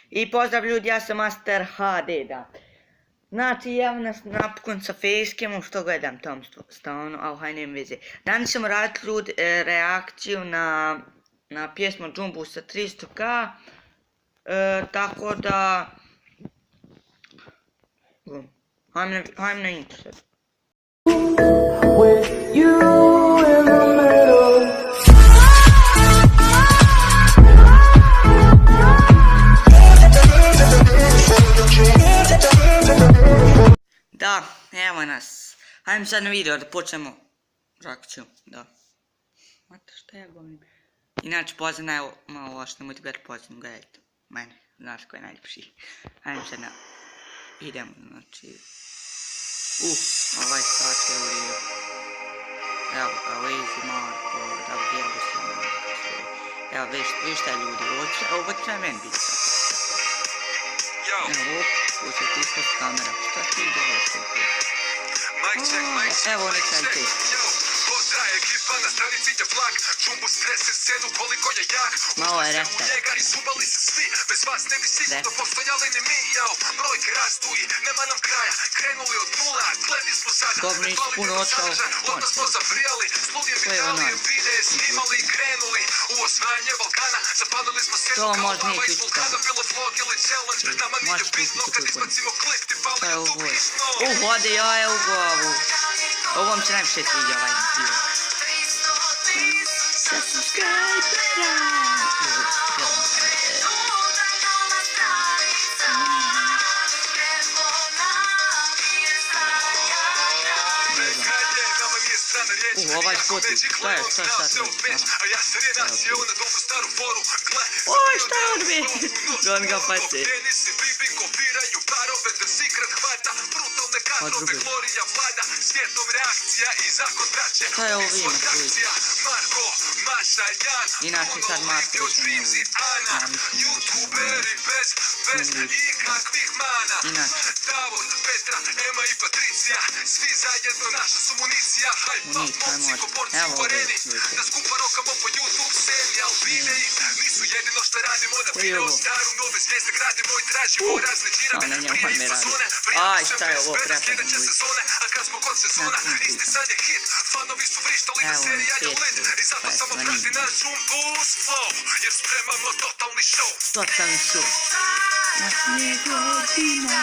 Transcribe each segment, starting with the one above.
I pozdrav ljudi, ja sam Master HD, da. Znači, evo nas napokon sa facecamom, što gledam tom stalno, a haj nema veze. Danas ćemo raditi ljudi reakciju na pjesmu Džumbusa 300k, tako da... Hajmo na intro sad. Da, evo nas. Hajmo sad na video da počnemo reakciju, da. Mata, šta ja govorim? Inače, pozna je malo loš, nemojte gledati pozna, gledajte mene, znaš ko je najljepši. Hajmo sad na... Idemo, znači... ovaj start je u redu. Evo ga, Lazy Marko, da Gerbo se Marko. Evo, viš šta ljudi, ovo treba meni biti sad. Evo, ovo će ti ispod kamera, šta ti ide što ti? Evo, nek sad te. Malo je resta. Dobro, nisu puno očao. To je ono. To možda nije kritika. Možda kritika kritika. Šta je ovo? Vode jaje u glavu. Ovo vam se najviše sviđa ovaj dio. Ovaj spotik, šta je sad? Oj, šta je odbi? Gon ga pate. Pa drugi. Šta je ovo ima tu? Inače sad Marko više ne uvi. Ja mislim da više ne uvi. Inače. Unik, ne može. Evo ovo je. Koji je ovo? A na njemu me radi. Aj, šta je ovo prepredno ljudi. Evo mi svijetli. Pa je stvarno. Totalni show. Na snije godina.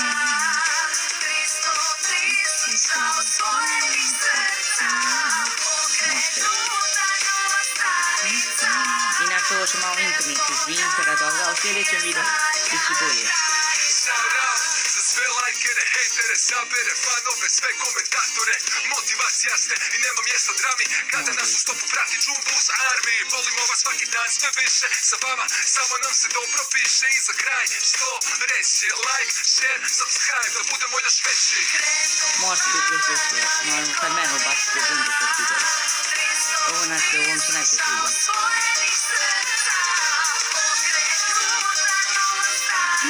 Inače ovo će malo internet, izvinite rad ovoga, u sljedećem videu biće bolje. Sve lajkere, hejtere, sabere, fanove, sve komentatore. Motivacija ste i nema mjesta drami. Kada nas u stopu prati Džumbus Army. Volimo vas svaki dan sve više. Sa vama samo nam se dobro piše. I za kraj što reći, like, share, subscribe, da budemo još veći. Možete biti još veći, naravno kad mene ubacite Džumbus od videa. Ovo znači, ovo vam se najprej sviđa.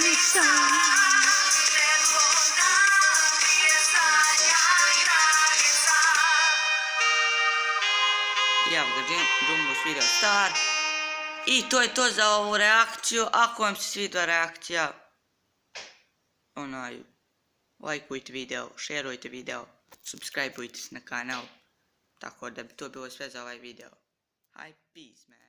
Ništa. Evo ga, Džumbus video star. I to je to za ovu reakciju. Ako vam se svidla reakcija, lajkujte video, šerujte video, subscribeujte se na kanal. Tako da bi to bilo sve za ovaj video. Hi, peace man.